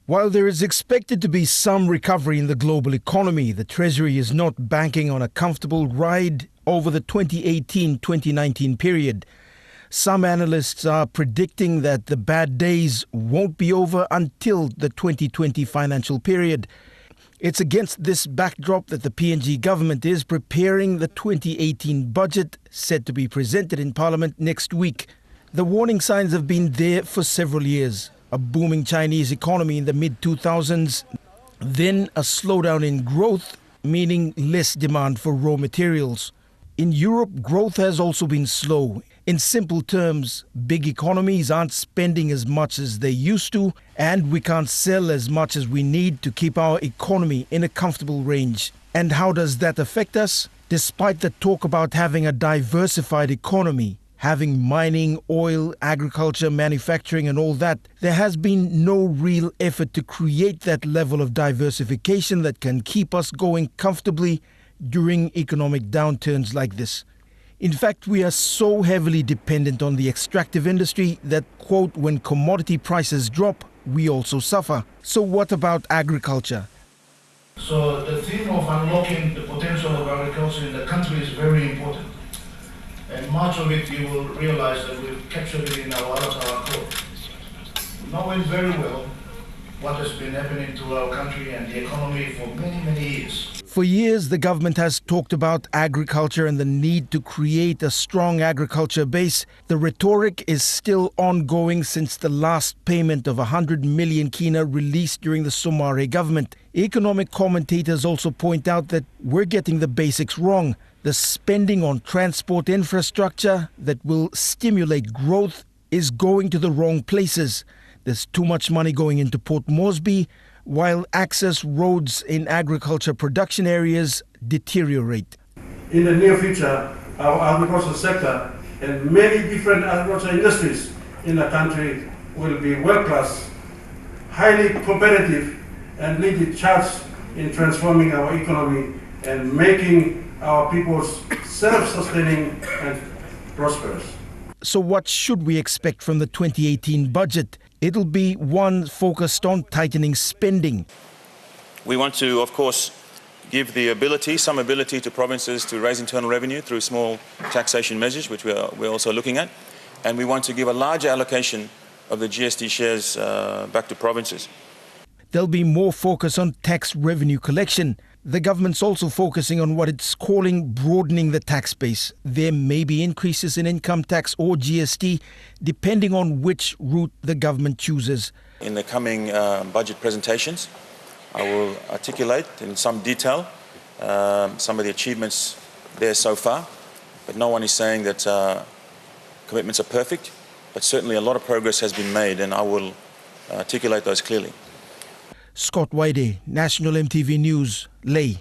While there is expected to be some recovery in the global economy, the Treasury is not banking on a comfortable ride over the 2018-2019 period. Some analysts are predicting that the bad days won't be over until the 2020 financial period. It's against this backdrop that the PNG government is preparing the 2018 budget, set to be presented in Parliament next week. The warning signs have been there for several years. A booming Chinese economy in the mid-2000s, then a slowdown in growth, meaning less demand for raw materials. In Europe, growth has also been slow. In simple terms, big economies aren't spending as much as they used to, and we can't sell as much as we need to keep our economy in a comfortable range. And how does that affect us? Despite the talk about having a diversified economy, having mining, oil, agriculture, manufacturing and all that, there has been no real effort to create that level of diversification that can keep us going comfortably during economic downturns like this. In fact, we are so heavily dependent on the extractive industry that, quote, when commodity prices drop, we also suffer. So what about agriculture? So the theme of unlocking the potential of agriculture in the country is very important. And much of it you will realize that we've captured it in our code. Knowing very well what has been happening to our country and the economy for many, many years. For years, the government has talked about agriculture and the need to create a strong agriculture base. The rhetoric is still ongoing since the last payment of 100 million kina released during the Somare government. Economic commentators also point out that we're getting the basics wrong. The spending on transport infrastructure that will stimulate growth is going to the wrong places. There's too much money going into Port Moresby, while access roads in agriculture production areas deteriorate. In the near future, our agricultural sector and many different agricultural industries in the country will be world-class, highly competitive, and lead the charge in transforming our economy and making our people's self-sustaining and prosperous. So what should we expect from the 2018 budget? It'll be one focused on tightening spending. We want to, of course, give some ability to provinces to raise internal revenue through small taxation measures, which we're also looking at. And we want to give a larger allocation of the GST shares back to provinces. There'll be more focus on tax revenue collection. The government's also focusing on what it's calling broadening the tax base. There may be increases in income tax or GST, depending on which route the government chooses. In the coming budget presentations, I will articulate in some detail some of the achievements there so far. But no one is saying that commitments are perfect, but certainly a lot of progress has been made, and I will articulate those clearly. Scott Waide, National EMTV News, Lae.